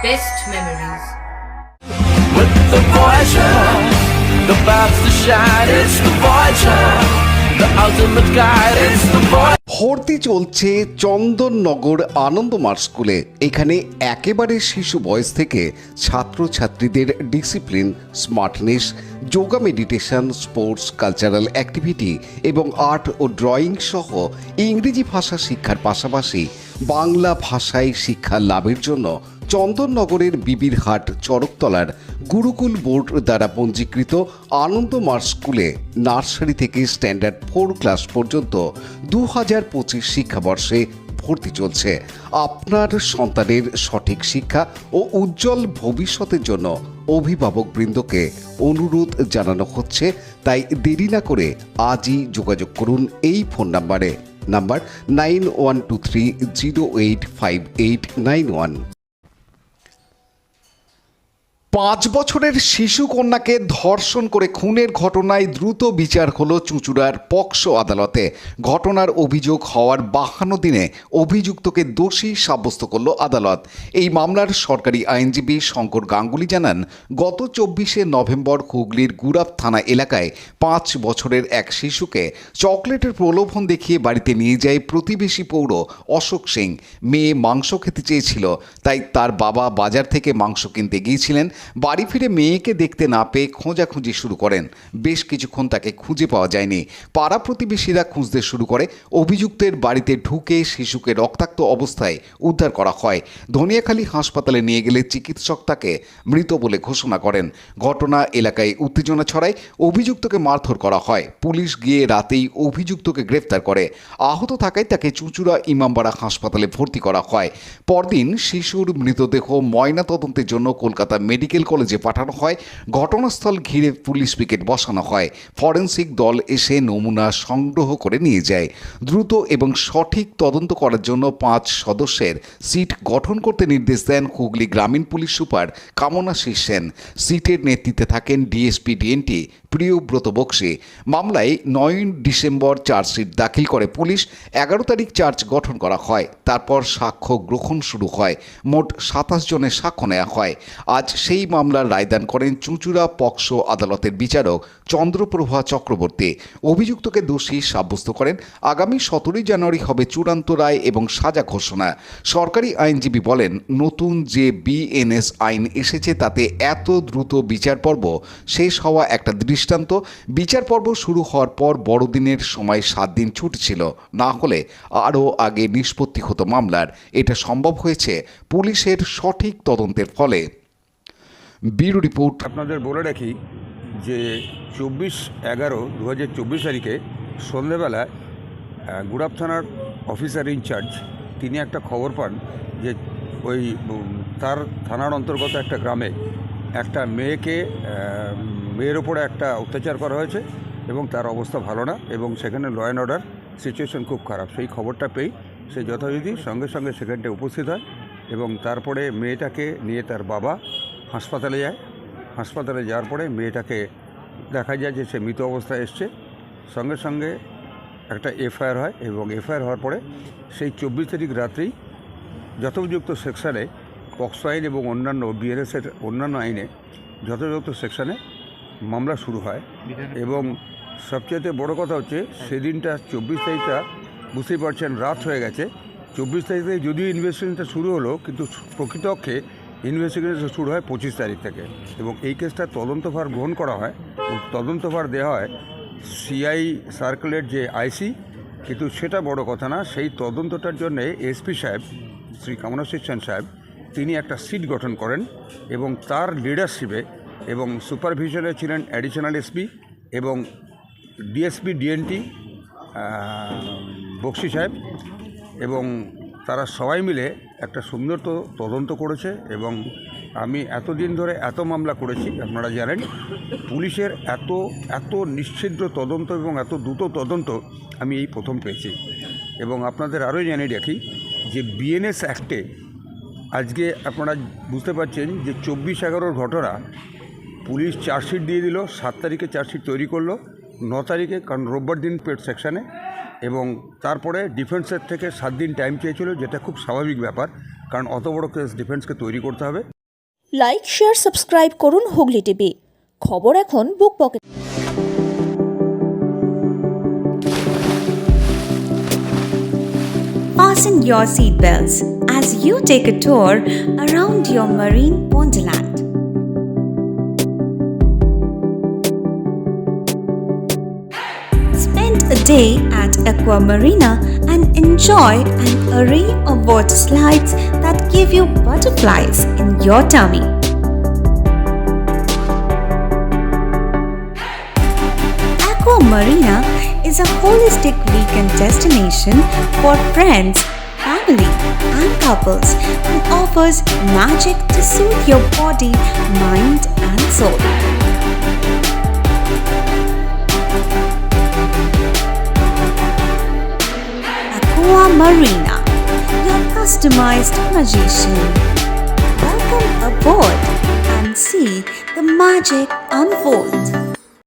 best memories. With the Voyager, the path to shine, it's the Voyager, the ultimate guide, it's the Voyager. ভর্তি চলছে চন্দননগর আনন্দমার্গ স্কুলে। এখানে একেবারে শিশু বয়স থেকে ছাত্রছাত্রীদের discipline, smartness, yoga, meditation, sports, cultural activity এবং আর্ট ও ড্রয়িং সহ ইংরেজি ভাষা শিক্ষার পাশাপাশি বাংলা ভাষায় শিক্ষা লাভের জন্য চন্দননগরের বিবিরহাট চড়কতলার গুরুকুল বোর্ড দ্বারা পঞ্জীকৃত আনন্দমার্গ স্কুলে নার্সারি থেকে স্ট্যান্ডার্ড 4 ক্লাস পর্যন্ত 2025 শিক্ষাবর্ষে ভর্তি চলছে। আপনার সন্তানের সঠিক শিক্ষা ও উজ্জ্বল ভবিষ্যতের জন্য অভিভাবকবৃন্দকে অনুরোধ জানানো হচ্ছে, তাই দেরি না করে আজই যোগাযোগ করুন এই ফোন নাম্বার 9123085891। 5 বছরের শিশু কন্যাকে ধর্ষণ করে খুনের ঘটনায় দ্রুত বিচার হলো চুঁচুড়ার পক্সো আদালতে। ঘটনার অভিযোগ হওয়ার 52 দিনে অভিযুক্তকে দোষী সাব্যস্ত করল আদালত। এই মামলার সরকারি আইনজীবী শঙ্কর গাঙ্গুলি জানান, গত 24শে নভেম্বর হুগলির গুরাব থানা এলাকায় 5 বছরের এক শিশুকে চকলেটের প্রলোভন দেখিয়ে বাড়িতে নিয়ে যায় প্রতিবেশী পৌর অশোক সিং। মেয়ে মাংস খেতে চেয়েছিল, তাই তার বাবা বাজার থেকে মাংস কিনতে গিয়েছিলেন। বাড়ি ফিরে মেয়েকে দেখতে না পেয়ে খোঁজাখুঁজি শুরু করেন। বেশ কিছুক্ষণ তাকে খুঁজে পাওয়া যায়নি। পাড়া প্রতিবেশীরা খুঁজতে শুরু করে। অভিযুক্তের বাড়িতে ঢুকে শিশুকে রক্তাক্ত অবস্থায় উদ্ধার করা হয়। ধনিয়াখালী হাসপাতালে নিয়ে গেলে চিকিৎসক তাকে মৃত বলে ঘোষণা করেন। ঘটনা এলাকায় উত্তেজনা ছড়ায়। অভিযুক্তকে মারধর করা হয়। পুলিশ গিয়ে রাতেই অভিযুক্তকে গ্রেফতার করে। আহত থাকায় তাকে চুঁচুড়া ইমামবাড়া হাসপাতালে ভর্তি করা হয়। পরদিন শিশুর মৃতদেহ ময়নাতদন্তের জন্য কলকাতা মেডিকেল কলেজে পাঠানো হয়। ঘটনাস্থল ঘিরে পুলিশ পিকেট বসানো হয়। ফরেনসিক দল এসে নমুনা সংগ্রহ করে নিয়ে যায়। দ্রুত এবং সঠিক তদন্ত করার জন্য 5 সদস্যের সিট গঠন করতে নির্দেশ দেন হুগলি গ্রামীণ পুলিশ সুপার কামনাশীষ সেন। সিটের নেতৃত্বে থাকেন ডিএসপি ডিএনটি প্রিয়ব্রত বক্সি। মামলায় 9 ডিসেম্বর চার্জশিট দাখিল করে পুলিশ। 11 তারিখ চার্জ গঠন করা হয়। তারপর সাক্ষ্য গ্রহণ শুরু হয়। মোট 27 জনের সাক্ষ্য নেওয়া হয়। আজ সেই মামলার রায়দান করেন চুঁচুড়া পক্সো আদালতের বিচারক চন্দ্রপ্রভা চক্রবর্তী। অভিযুক্তকে দোষী সাব্যস্ত করেন। আগামী 17 জানুয়ারি হবে চূড়ান্ত রায় এবং সাজা ঘোষণা। সরকারি আইনজীবী বলেন, নতুন যে বিএনএস আইন এসেছে তাতে এত দ্রুত বিচার পর্ব শেষ হওয়া একটা দৃষ্টান্ত। বিচার পর্ব শুরু হওয়ার পর বড়দিনের সময় 7 দিন ছুটি ছিল, না হলে আরও আগে নিষ্পত্তি হতো মামলার। এটা সম্ভব হয়েছে পুলিশের সঠিক তদন্তের ফলে। Bureau report. আপনাদের বলে রাখি যে 24/11/2024 তারিখে সন্ধেবেলায় গুরাব থানার অফিসার ইনচার্জ তিনি একটা খবর পান যে ওই তার থানার অন্তর্গত একটা গ্রামে একটা মেয়ের ওপরে একটা অত্যাচার করা হয়েছে এবং তার অবস্থা ভালো না এবং সেখানে ল অ্যান্ড অর্ডার সিচুয়েশন খুব খারাপ। সেই খবরটা পেয়েই সে যথারীতি সঙ্গে সঙ্গে সেখানটায় উপস্থিত হয় এবং তারপরে মেয়েটাকে নিয়ে তার বাবা হাসপাতালে যায়। হাসপাতালে যাওয়ার পরে মেয়েটাকে দেখা যায় যে সে মৃত অবস্থায় এসছে। সঙ্গে সঙ্গে একটা এফআইআর হয় এবং এফআইআর হওয়ার পরে সেই 24 তারিখ রাত্রেই যথোপযুক্ত সেকশানে পক্সো আইন এবং অন্যান্য বিএনএসের অন্যান্য আইনে যথাযথ সেকশানে মামলা শুরু হয়। এবং সবচেয়ে বড় কথা হচ্ছে সেদিনটা 24 তারিখটা বুঝতেই পারছেন রাত হয়ে গেছে। 24 তারিখ থেকে যদিও ইনভেস্টিগেশনটা শুরু হলো, কিন্তু প্রকৃতপক্ষে ইনভেস্টিগেশন শুরু হয় 25 তারিখ থেকে এবং এই কেসটা তদন্তভার গ্রহণ করা হয়। তদন্তভার দেওয়া হয় সিআই সার্কেলের যে আইসি, কিন্তু সেটা বড় কথা না। সেই তদন্তটার জন্যে এসপি সাহেব শ্রী কামনাশীষ সেন সাহেব তিনি একটা সিট গঠন করেন এবং তার লিডারশিপে এবং সুপারভিশনে ছিলেন অ্যাডিশনাল এসপি এবং ডিএসপি ডিএনটি বক্সি সাহেব এবং তারা সবাই মিলে একটা সুন্দর তদন্ত করেছে। এবং আমি এতদিন ধরে এত মামলা করেছি, আপনারা জানেন পুলিশের এত নিশ্ছিদ্র তদন্ত এবং এত দ্রুত তদন্ত আমি এই প্রথম পেয়েছি। এবং আপনাদের আরও জানিয়ে রাখি যে বিএনএস অ্যাক্টে আজকে আপনারা বুঝতে পারছেন যে 24/11 ঘটনা পুলিশ চার্জশিট দিয়ে দিল। 7 তারিখে চার্জশিট তৈরি করলো, 9 তারিখে, কারণ রোববার দিন পেড সেকশানে, এবং তারপরে ডিফেন্সের থেকে 7 দিন টাইম চেয়েছিল, যেটা খুব স্বাভাবিক ব্যাপার। কারণ অত বড় কেস ডিফেন্সকে তৈরি করতে হবে। লাইক, শেয়ার, সাবস্ক্রাইব করুন হুগলি টিভি। খবর এখন বুক pocket. Fasten your seatbelts as you take a tour around your marine wonderland. Spend a day at Aqua Marina and enjoy an array of water slides that give you butterflies in your tummy. Aqua Marina is a holistic weekend destination for friends, family, and couples and offers magic to soothe your body, mind, and soul. Aqua Marina, your customized magician. Welcome aboard and see the magic unfold.